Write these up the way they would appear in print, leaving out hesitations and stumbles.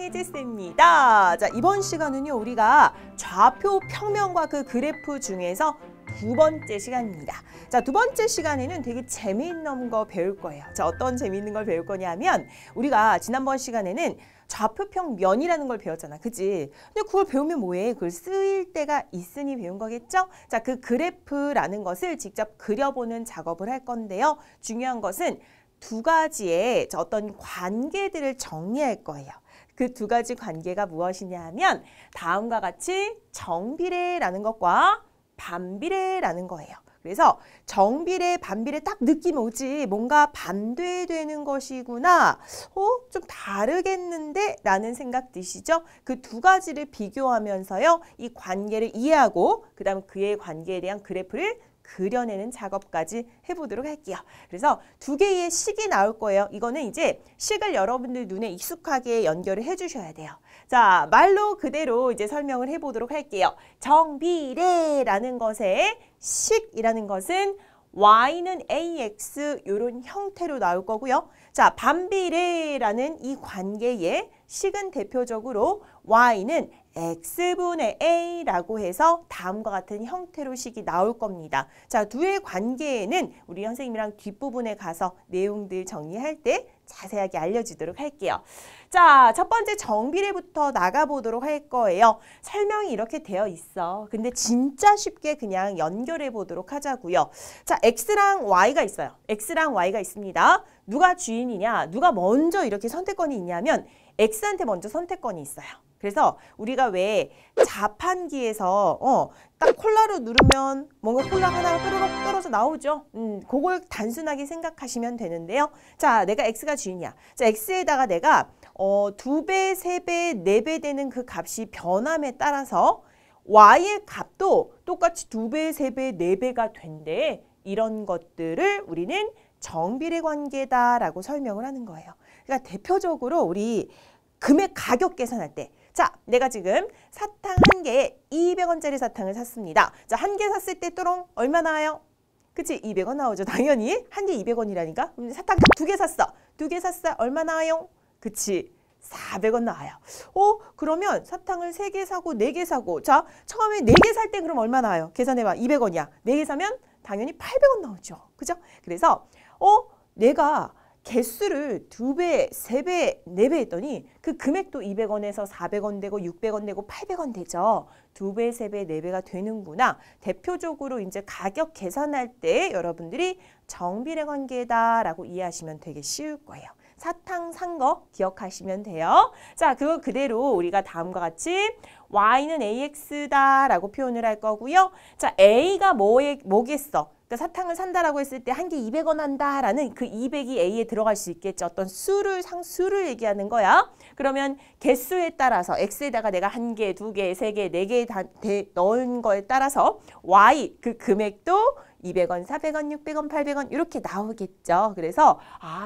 헤이즈쌤입니다. 자, 이번 시간은요, 우리가 좌표 평면과 그 그래프 중에서 두 번째 시간입니다. 자, 두 번째 시간에는 되게 재미있는 거 배울 거예요. 자, 어떤 재미있는 걸 배울 거냐면 우리가 지난번 시간에는 좌표평면이라는 걸 배웠잖아. 그치? 근데 그걸 배우면 뭐해? 그걸 쓰일 때가 있으니 배운 거겠죠? 자, 그 그래프라는 것을 직접 그려보는 작업을 할 건데요. 중요한 것은 두 가지의 어떤 관계들을 정리할 거예요. 그 두 가지 관계가 무엇이냐 하면 다음과 같이 정비례라는 것과 반비례라는 거예요. 그래서 정비례, 반비례 딱 느낌 오지. 뭔가 반대되는 것이구나. 좀 다르겠는데? 라는 생각 드시죠? 그 두 가지를 비교하면서요. 이 관계를 이해하고 그 다음 그의 관계에 대한 그래프를 그려내는 작업까지 해보도록 할게요. 그래서 두 개의 식이 나올 거예요. 이거는 이제 식을 여러분들 눈에 익숙하게 연결을 해주셔야 돼요. 자, 말로 그대로 이제 설명을 해보도록 할게요. 정비례라는 것의 식이라는 것은 y는 ax 이런 형태로 나올 거고요. 자, 반비례라는 이 관계의 식은 대표적으로 y는 x분의 a라고 해서 다음과 같은 형태로 식이 나올 겁니다. 자, 두의 관계에는 우리 선생님이랑 뒷부분에 가서 내용들 정리할 때 자세하게 알려주도록 할게요. 자, 첫 번째 정비례부터 나가보도록 할 거예요. 설명이 이렇게 되어 있어. 근데 진짜 쉽게 그냥 연결해 보도록 하자고요. 자, x랑 y가 있어요. x랑 y가 있습니다. 누가 주인이냐? 누가 먼저 이렇게 선택권이 있냐면 x한테 먼저 선택권이 있어요. 그래서 우리가 왜 자판기에서 딱 콜라로 누르면 뭔가 콜라 하나가 또르륵 떨어져 나오죠. 그걸 단순하게 생각하시면 되는데요. 자, 내가 x가 주인이야. 자, x에다가 내가 2배, 3배, 4배 되는 그 값이 변함에 따라서 y의 값도 똑같이 2배, 3배, 4배가 된대. 이런 것들을 우리는 정비례 관계다라고 설명을 하는 거예요. 그러니까 대표적으로 우리 금액 가격 계산할 때 자, 내가 지금 사탕 한 개에 200원짜리 사탕을 샀습니다. 자, 한 개 샀을 때 또롱 얼마 나와요? 그치? 200원 나오죠. 당연히. 한 개 200원이라니까. 그럼 사탕 딱 2개 샀어. 2개 샀어. 얼마 나와요? 그치? 400원 나와요. 그러면 사탕을 3개 사고 4개 사고 자, 처음에 4개 살 때 그럼 얼마 나와요? 계산해봐. 200원이야. 4개 사면 당연히 800원 나오죠. 그죠? 그래서 내가 개수를 2배, 3배, 4배 했더니 그 금액도 200원에서 400원 되고 600원 되고 800원 되죠. 2배, 3배, 4배가 되는구나. 대표적으로 이제 가격 계산할 때 여러분들이 정비례 관계다라고 이해하시면 되게 쉬울 거예요. 사탕 산 거 기억하시면 돼요. 자, 그거 그대로 우리가 다음과 같이 y는 ax다라고 표현을 할 거고요. 자, a가 뭐겠어? 그러니까 사탕을 산다라고 했을 때 한 개 200원 한다라는 그 200이 A에 들어갈 수 있겠죠. 어떤 상수를 얘기하는 거야. 그러면 개수에 따라서 X에다가 내가 한 개, 2개, 3개, 4개 넣은 거에 따라서 Y 그 금액도 200원, 400원, 600원, 800원 이렇게 나오겠죠. 그래서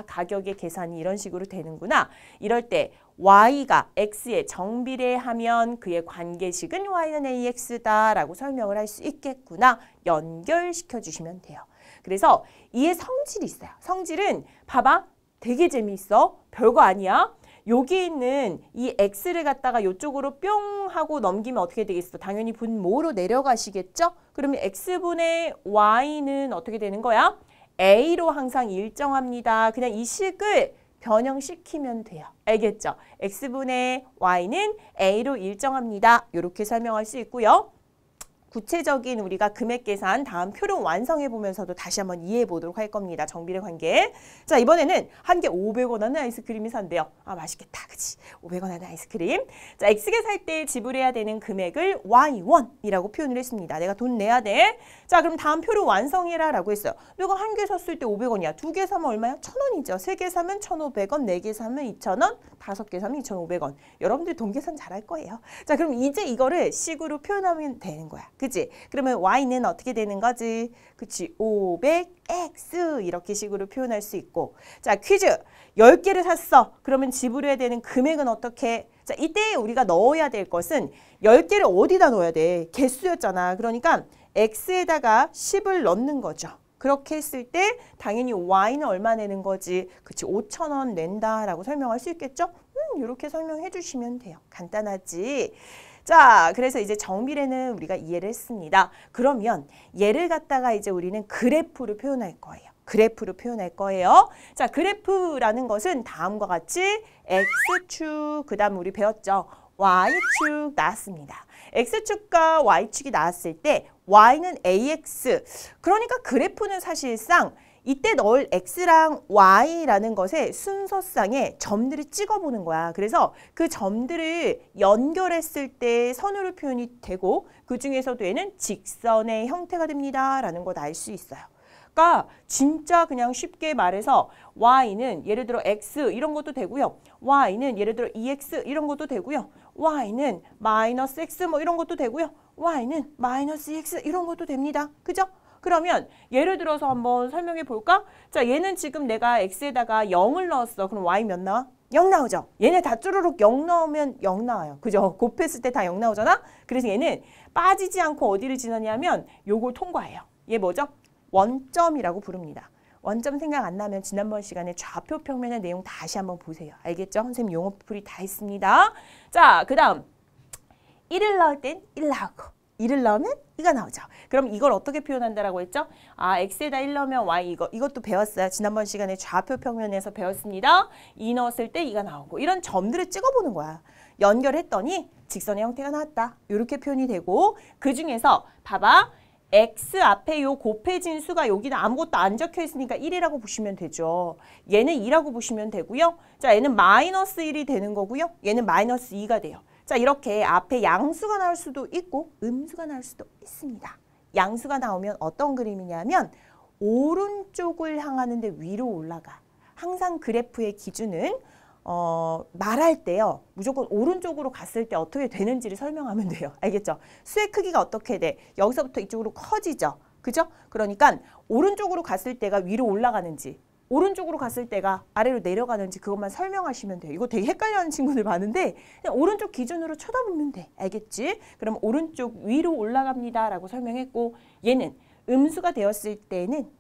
가격의 계산이 이런 식으로 되는구나. 이럴 때 y가 x에 정비례하면 그의 관계식은 y는 ax다라고 설명을 할 수 있겠구나. 연결시켜 주시면 돼요. 그래서 이에 성질이 있어요. 성질은 봐봐. 되게 재미있어. 별거 아니야. 여기 있는 이 x를 갖다가 이쪽으로 뿅 하고 넘기면 어떻게 되겠어? 당연히 분모로 내려가시겠죠? 그러면 x분의 y는 어떻게 되는 거야? a로 항상 일정합니다. 그냥 이 식을 변형시키면 돼요. 알겠죠? x분의 y는 a로 일정합니다. 이렇게 설명할 수 있고요. 구체적인 우리가 금액 계산 다음 표를 완성해 보면서도 다시 한번 이해해 보도록 할 겁니다. 정비례 관계. 자, 이번에는 한 개 500원 하는 아이스크림이 산대요. 맛있겠다. 그치? 500원 하는 아이스크림. 자, x개 살 때 지불해야 되는 금액을 y1이라고 표현을 했습니다. 내가 돈 내야 돼. 자, 그럼 다음 표를 완성해라 라고 했어요. 내가 한 개 샀을 때 500원이야. 2개 사면 얼마야? 1,000원이죠. 3개 사면 1,500원, 4개 사면 2,000원, 5개 사면 2,500원. 여러분들 돈 계산 잘할 거예요. 자, 그럼 이제 이거를 식으로 표현하면 되는 거야. 그치? 그러면 y는 어떻게 되는 거지? 그치? 500x 이렇게 식으로 표현할 수 있고. 자, 퀴즈. 10개를 샀어. 그러면 지불해야 되는 금액은 어떻게? 자, 이때 우리가 넣어야 될 것은 10개를 어디다 넣어야 돼? 개수였잖아. 그러니까 x에다가 10을 넣는 거죠. 그렇게 했을 때 당연히 y는 얼마 내는 거지? 그치? 5,000원 낸다라고 설명할 수 있겠죠? 이렇게 설명해 주시면 돼요. 간단하지? 자, 그래서 이제 정비례는 우리가 이해를 했습니다. 그러면 얘를 갖다가 이제 우리는 그래프로 표현할 거예요. 그래프로 표현할 거예요. 자, 그래프라는 것은 다음과 같이 X축, 그 다음 우리 배웠죠. Y축 나왔습니다. X축과 Y축이 나왔을 때 Y는 AX. 그러니까 그래프는 사실상 이때 넣을 X랑 Y라는 것의 순서상에 점들을 찍어보는 거야. 그래서 그 점들을 연결했을 때 선으로 표현이 되고 그 중에서도 얘는 직선의 형태가 됩니다. 라는 걸 알 수 있어요. 그러니까 진짜 그냥 쉽게 말해서 Y는 예를 들어 X 이런 것도 되고요. Y는 예를 들어 EX 이런 것도 되고요. Y는 마이너스 X 뭐 이런 것도 되고요. Y는 마이너스 EX 이런 것도 됩니다. 그죠? 그러면 예를 들어서 한번 설명해 볼까? 자, 얘는 지금 내가 X에다가 0을 넣었어. 그럼 Y 몇 나와? 0 나오죠? 얘네 다 쭈루룩 0 나오면 0 나와요. 그죠? 곱했을 때 다 0 나오잖아? 그래서 얘는 빠지지 않고 어디를 지나냐면 요걸 통과해요. 얘 뭐죠? 원점이라고 부릅니다. 원점 생각 안 나면 지난번 시간에 좌표 평면의 내용 다시 한번 보세요. 알겠죠? 선생님 용어풀이 다 있습니다. 자, 그 다음 1을 넣을 땐 1 나오고 2를 넣으면 2가 나오죠. 그럼 이걸 어떻게 표현한다라고 했죠? 아, X에다 1 넣으면 Y 이것도 배웠어요. 지난번 시간에 좌표 평면에서 배웠습니다. 2 넣었을 때 2가 나오고 이런 점들을 찍어보는 거야. 연결했더니 직선의 형태가 나왔다. 이렇게 표현이 되고 그 중에서 봐봐. X 앞에 요 곱해진 수가 여기는 아무것도 안 적혀 있으니까 1이라고 보시면 되죠. 얘는 2라고 보시면 되고요. 자, 얘는 마이너스 1이 되는 거고요. 얘는 마이너스 2가 돼요. 자, 이렇게 앞에 양수가 나올 수도 있고 음수가 나올 수도 있습니다. 양수가 나오면 어떤 그림이냐면 오른쪽을 향하는데 위로 올라가. 항상 그래프의 기준은 말할 때요. 무조건 오른쪽으로 갔을 때 어떻게 되는지를 설명하면 돼요. 알겠죠? 수의 크기가 어떻게 돼? 여기서부터 이쪽으로 커지죠. 그죠? 그러니까 오른쪽으로 갔을 때가 위로 올라가는지 오른쪽으로 갔을 때가 아래로 내려가는지 그것만 설명하시면 돼요. 이거 되게 헷갈려하는 친구들 많은데 그냥 오른쪽 기준으로 쳐다보면 돼. 알겠지? 그럼 오른쪽 위로 올라갑니다. 라고 설명했고 얘는 음수가 되었을 때는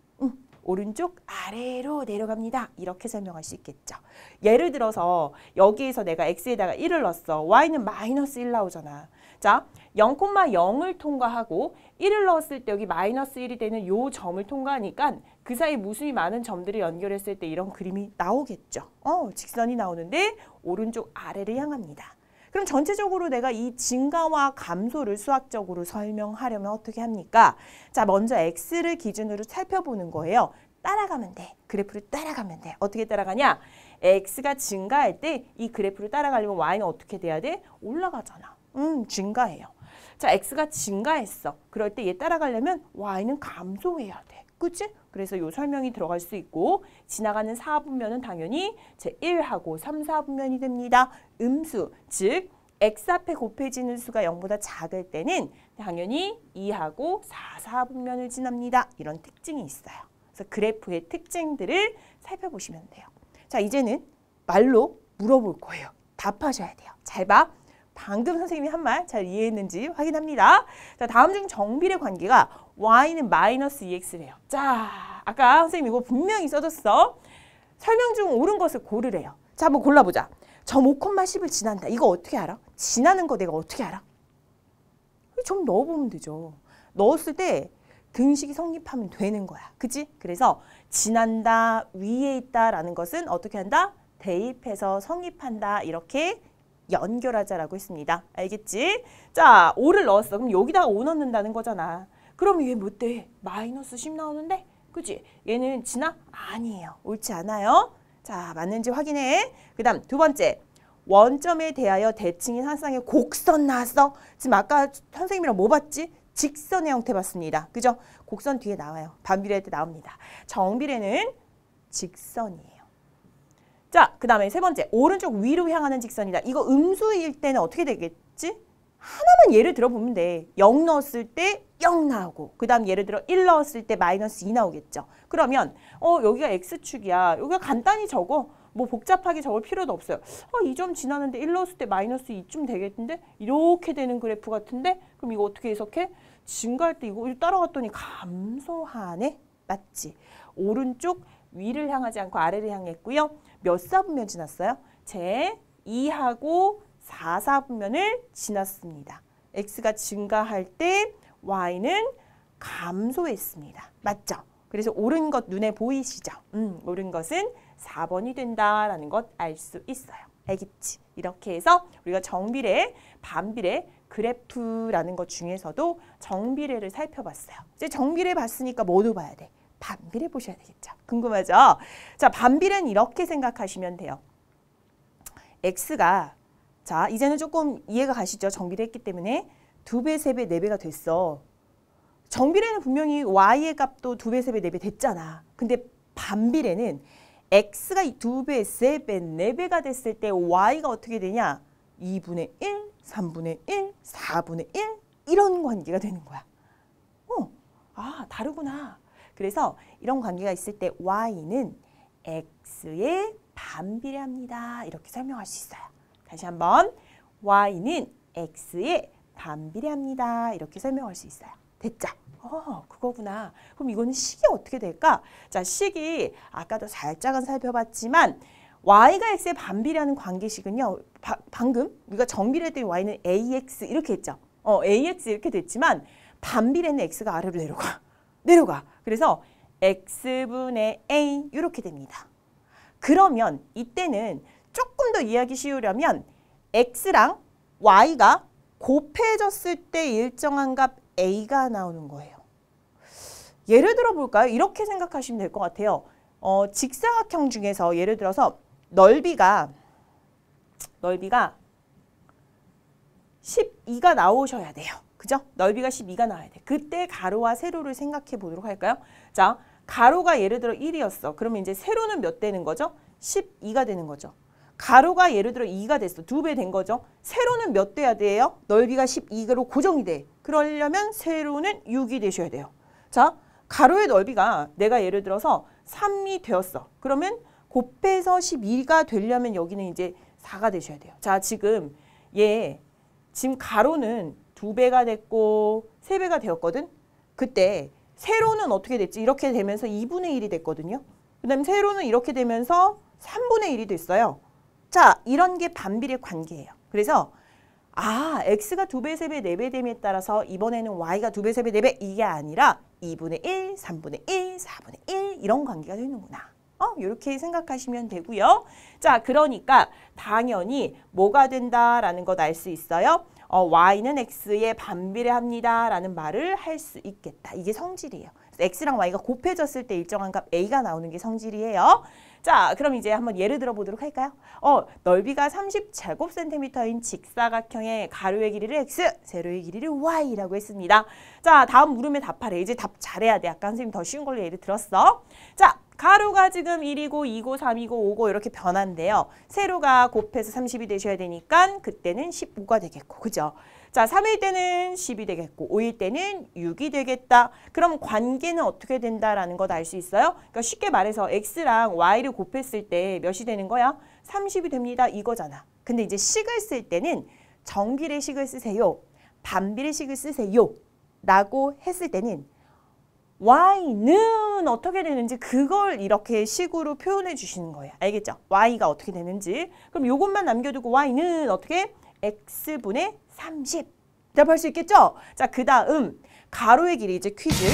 오른쪽 아래로 내려갑니다. 이렇게 설명할 수 있겠죠. 예를 들어서 여기에서 내가 X에다가 1을 넣었어. Y는 마이너스 1 나오잖아. 자, 0,0을 통과하고 1을 넣었을 때 여기 마이너스 1이 되는 요 점을 통과하니까 그 사이 무수히 많은 점들을 연결했을 때 이런 그림이 나오겠죠. 직선이 나오는데 오른쪽 아래를 향합니다. 그럼 전체적으로 내가 이 증가와 감소를 수학적으로 설명하려면 어떻게 합니까? 자, 먼저 X를 기준으로 살펴보는 거예요. 따라가면 돼. 그래프를 따라가면 돼. 어떻게 따라가냐? X가 증가할 때 이 그래프를 따라가려면 Y는 어떻게 돼야 돼? 올라가잖아. 증가해요. 자, X가 증가했어. 그럴 때 얘 따라가려면 Y는 감소해야 돼. 그치? 그래서 요 설명이 들어갈 수 있고 지나가는 4분면은 당연히 제1하고 3, 4분면이 됩니다. 음수, 즉 X 앞에 곱해지는 수가 0보다 작을 때는 당연히 2하고 4, 4분면을 지납니다. 이런 특징이 있어요. 그래서 그래프의 특징들을 살펴보시면 돼요. 자, 이제는 말로 물어볼 거예요. 답하셔야 돼요. 잘 봐. 방금 선생님이 한 말 잘 이해했는지 확인합니다. 자, 다음 중 정비례 관계가 Y는 마이너스 2X래요. 자, 아까 선생님 이거 분명히 써줬어. 설명 중 옳은 것을 고르래요. 자, 한번 골라보자. 점 5,10을 지난다. 이거 어떻게 알아? 지나는 거 내가 어떻게 알아? 점 넣어보면 되죠. 넣었을 때 등식이 성립하면 되는 거야. 그치? 그래서 지난다, 위에 있다라는 것은 어떻게 한다? 대입해서 성립한다. 이렇게 연결하자라고 했습니다. 알겠지? 자, 5를 넣었어. 그럼 여기다가 5 넣는다는 거잖아. 그럼 얘 뭐 돼? 마이너스 10 나오는데? 그치? 얘는 지나? 아니에요. 옳지 않아요. 자, 맞는지 확인해. 그 다음 두 번째. 원점에 대하여 대칭인 한 쌍의 곡선 나왔어. 지금 아까 선생님이랑 뭐 봤지? 직선의 형태 봤습니다. 그죠? 곡선 뒤에 나와요. 반비례 할 때 나옵니다. 정비례는 직선이에요. 자, 그 다음에 세 번째. 오른쪽 위로 향하는 직선이다. 이거 음수일 때는 어떻게 되겠지? 하나만 예를 들어보면 돼. 0 넣었을 때 0 나오고 그 다음 예를 들어 1 넣었을 때 마이너스 2 나오겠죠. 그러면 여기가 X축이야. 여기가 간단히 적어. 뭐 복잡하게 적을 필요도 없어요. 이 점 지나는데 1 넣었을 때 마이너스 2쯤 되겠는데? 이렇게 되는 그래프 같은데? 그럼 이거 어떻게 해석해? 증가할 때 이거 따라갔더니 감소하네? 맞지? 오른쪽 위를 향하지 않고 아래를 향했고요. 몇 사분면 지났어요? 제 2하고 4, 4분면을 지났습니다. x가 증가할 때 y는 감소했습니다. 맞죠? 그래서 옳은 것 눈에 보이시죠? 옳은 것은 4번이 된다라는 것 알 수 있어요. 알겠지? 이렇게 해서 우리가 정비례, 반비례, 그래프라는 것 중에서도 정비례를 살펴봤어요. 이제 정비례 봤으니까 뭐도 봐야 돼? 반비례 보셔야 되겠죠? 궁금하죠? 자, 반비례는 이렇게 생각하시면 돼요. x가 자, 이제는 조금 이해가 가시죠? 정비례 했기 때문에 2배, 3배, 4배가 됐어. 정비례는 분명히 y의 값도 2배, 3배, 4배 됐잖아. 근데 반비례는 x가 2배, 3배, 4배가 됐을 때 y가 어떻게 되냐? 2분의 1, 3분의 1, 4분의 1 이런 관계가 되는 거야. 아, 다르구나. 그래서 이런 관계가 있을 때 y는 x에 반비례합니다. 이렇게 설명할 수 있어요. 다시 한번 y는 x에 반비례합니다. 이렇게 설명할 수 있어요. 됐죠? 그거구나. 그럼 이거는 식이 어떻게 될까? 자, 식이 아까도 살짝은 살펴봤지만 y가 x에 반비례하는 관계식은요. 방금 우리가 정비례했더니 y는 ax 이렇게 했죠. ax 이렇게 됐지만 반비례는 x가 아래로 내려가. 그래서 x분의 a 이렇게 됩니다. 그러면 이때는 조금 더 이해하기 쉬우려면 x랑 y가 곱해졌을 때 일정한 값 a가 나오는 거예요. 예를 들어 볼까요? 이렇게 생각하시면 될 것 같아요. 직사각형 중에서 예를 들어서 넓이가 12가 나오셔야 돼요. 그죠? 넓이가 12가 나와야 돼. 그때 가로와 세로를 생각해 보도록 할까요? 자, 가로가 예를 들어 1이었어. 그러면 이제 세로는 몇 되는 거죠? 12가 되는 거죠. 가로가 예를 들어 2가 됐어. 2배 된 거죠. 세로는 몇 돼야 돼요? 넓이가 12로 고정이 돼. 그러려면 세로는 6이 되셔야 돼요. 자, 가로의 넓이가 내가 예를 들어서 3이 되었어. 그러면 곱해서 12가 되려면 여기는 이제 4가 되셔야 돼요. 자, 지금 가로는 2배가 됐고 3배가 되었거든. 그때 세로는 어떻게 됐지? 이렇게 되면서 2분의 1이 됐거든요. 그 다음에 세로는 이렇게 되면서 3분의 1이 됐어요. 자, 이런 게 반비례 관계예요. 그래서 x가 2배, 3배, 4배 됨에 따라서 이번에는 y가 2배, 3배, 4배 이게 아니라 2분의 1, 3분의 1, 4분의 1 이런 관계가 되는구나. 이렇게 생각하시면 되고요. 자, 그러니까 당연히 뭐가 된다라는 것 알 수 있어요. y는 x에 반비례합니다 라는 말을 할 수 있겠다. 이게 성질이에요. x랑 y가 곱해졌을 때 일정한 값 a가 나오는 게 성질이에요. 자, 그럼 이제 한번 예를 들어 보도록 할까요? 넓이가 30제곱센티미터인 직사각형의 가로의 길이를 x, 세로의 길이를 y라고 했습니다. 자, 다음 물음에 답하래. 이제 답 잘해야 돼. 아까 선생님 더 쉬운 걸로 예를 들었어. 자, 가로가 지금 1이고 2고 3이고 5고 이렇게 변한대요. 세로가 곱해서 30이 되셔야 되니까 그때는 15가 되겠고, 그죠? 자, 3일 때는 10이 되겠고 5일 때는 6이 되겠다. 그럼 관계는 어떻게 된다라는 것 알 수 있어요? 그러니까 쉽게 말해서 x랑 y를 곱했을 때 몇이 되는 거야? 30이 됩니다. 이거잖아. 근데 이제 식을 쓸 때는 정비례식을 쓰세요. 반비례식을 쓰세요. 라고 했을 때는 y는 어떻게 되는지 그걸 이렇게 식으로 표현해 주시는 거예요. 알겠죠? y가 어떻게 되는지. 그럼 이것만 남겨두고 y는 어떻게? x분의 30. 대답할 수 있겠죠? 자, 그 다음 가로의 길이 이제 퀴즈.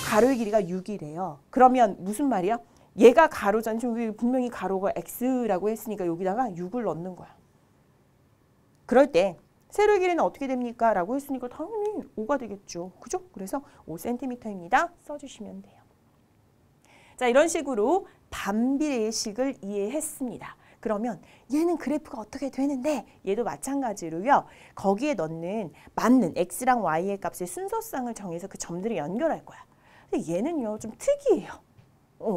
가로의 길이가 6이래요. 그러면 무슨 말이야? 얘가 가로잖아. 지금 분명히 가로가 x라고 했으니까 여기다가 6을 넣는 거야. 그럴 때 세로의 길이는 어떻게 됩니까? 라고 했으니까 당연히 5가 되겠죠. 그죠? 그래서 5cm입니다. 써주시면 돼요. 자, 이런 식으로 반비례식을 이해했습니다. 그러면 얘는 그래프가 어떻게 되는데 얘도 마찬가지로요. 거기에 넣는 맞는 x랑 y의 값의 순서상을 정해서 그 점들을 연결할 거야. 근데 얘는요 좀 특이해요.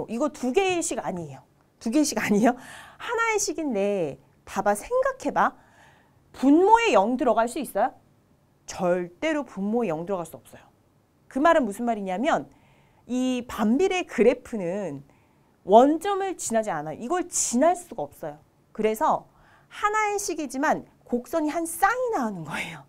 이거 두 개의 식 아니에요. 두 개의 식 아니에요. 하나의 식인데 봐봐, 생각해봐. 분모에 0 들어갈 수 있어요? 절대로 분모에 0 들어갈 수 없어요. 그 말은 무슨 말이냐면 이 반비례 그래프는 원점을 지나지 않아요. 이걸 지날 수가 없어요. 그래서 하나의 식이지만 곡선이 한 쌍이 나오는 거예요.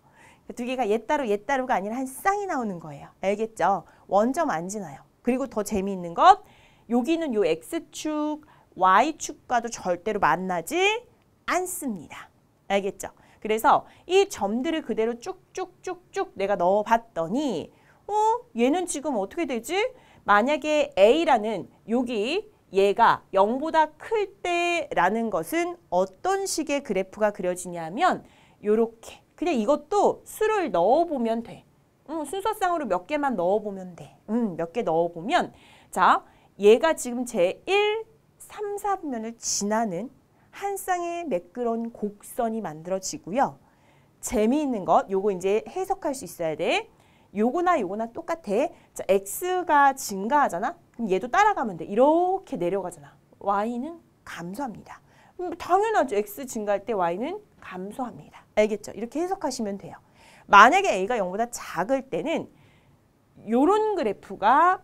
두 개가 얘따로가 아니라 한 쌍이 나오는 거예요. 알겠죠? 원점 안 지나요. 그리고 더 재미있는 것, 여기는 요 X축, Y축과도 절대로 만나지 않습니다. 알겠죠? 그래서 이 점들을 그대로 쭉쭉쭉쭉 내가 넣어봤더니 얘는 지금 어떻게 되지? 만약에 A라는 여기 얘가 0보다 클 때라는 것은 어떤 식의 그래프가 그려지냐면 요렇게 그냥 이것도 수를 넣어보면 돼. 순서상으로 몇 개만 넣어보면 돼. 몇 개 넣어보면 자 얘가 지금 제1, 3, 4분면을 지나는 한 쌍의 매끄러운 곡선이 만들어지고요. 재미있는 것 요거 이제 해석할 수 있어야 돼. 요거나 똑같아. 자, x가 증가하잖아. 그럼 얘도 따라가면 돼. 이렇게 내려가잖아. y는 감소합니다. 당연하죠. x 증가할 때 y는 감소합니다. 알겠죠? 이렇게 해석하시면 돼요. 만약에 a가 0보다 작을 때는 요런 그래프가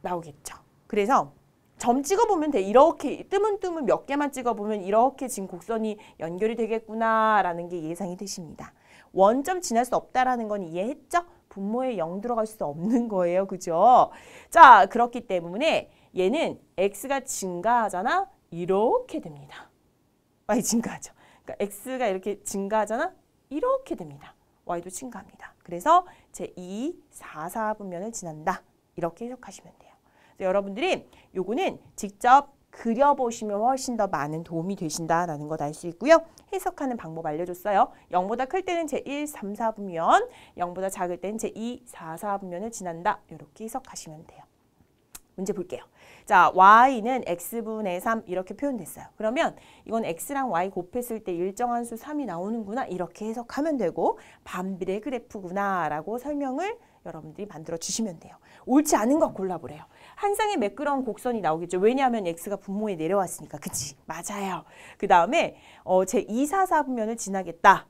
나오겠죠. 그래서 점 찍어보면 돼. 이렇게 뜨문뜨문 몇 개만 찍어보면 이렇게 지금 곡선이 연결이 되겠구나라는 게 예상이 되십니다. 원점 지날 수 없다라는 건 이해했죠? 분모에 0 들어갈 수 없는 거예요. 그죠? 자, 그렇기 때문에 얘는 x가 증가하잖아. 이렇게 됩니다. y 증가하죠. 그러니까 x가 이렇게 증가하잖아. 이렇게 됩니다. y도 증가합니다. 그래서 제2, 4, 4분면을 지난다. 이렇게 해석하시면 돼요. 여러분들이 요거는 직접 그려보시면 훨씬 더 많은 도움이 되신다라는 것 알 수 있고요. 해석하는 방법 알려줬어요. 0보다 클 때는 제1, 3, 4분면, 0보다 작을 때는 제2, 4, 4분면을 지난다. 이렇게 해석하시면 돼요. 문제 볼게요. 자, y는 x분의 3 이렇게 표현됐어요. 그러면 이건 x랑 y 곱했을 때 일정한 수 3이 나오는구나 이렇게 해석하면 되고 반비례 그래프구나 라고 설명을 여러분들이 만들어 주시면 돼요. 옳지 않은 거 골라보래요. 한 쌍의 매끄러운 곡선이 나오겠죠. 왜냐하면 x가 분모에 내려왔으니까. 그치? 맞아요. 그 다음에 제 2, 4, 4분면을 지나겠다.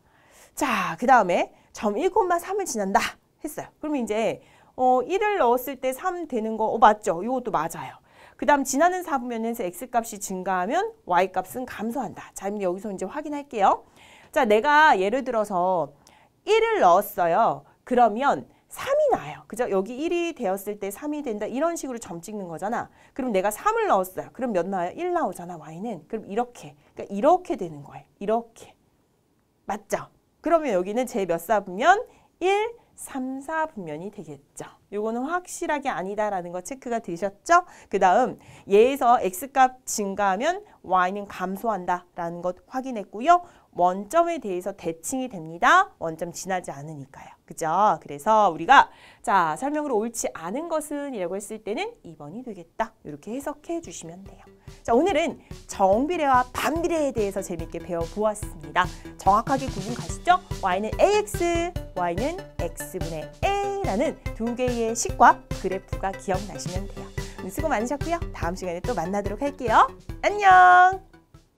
자, 그 다음에 점 1,3을 지난다 했어요. 그러면 이제 1을 넣었을 때 3 되는 거 맞죠? 이것도 맞아요. 그 다음 지나는 4분면에서 x값이 증가하면 y값은 감소한다. 자, 여기서 이제 확인할게요. 자, 내가 예를 들어서 1을 넣었어요. 그러면 3이 나요. 그죠? 여기 1이 되었을 때 3이 된다. 이런 식으로 점 찍는 거잖아. 그럼 내가 3을 넣었어요. 그럼 몇 나와요? 1 나오잖아, y는. 그럼 이렇게. 그러니까 이렇게 되는 거예요. 이렇게. 맞죠? 그러면 여기는 제 몇 사분면? 1, 3, 4분면이 되겠죠. 요거는 확실하게 아니다라는 거 체크가 되셨죠? 그 다음 얘에서 x값 증가하면 y는 감소한다라는 것 확인했고요. 원점에 대해서 대칭이 됩니다. 원점 지나지 않으니까요. 그죠? 그래서 우리가 자 설명으로 옳지 않은 것은 이라고 했을 때는 2번이 되겠다. 이렇게 해석해 주시면 돼요. 자, 오늘은 정비례와 반비례에 대해서 재밌게 배워보았습니다. 정확하게 구분 가시죠? y는 ax, y는 x분의 a라는 두 개의 식과 그래프가 기억나시면 돼요. 수고 많으셨고요. 다음 시간에 또 만나도록 할게요. 안녕!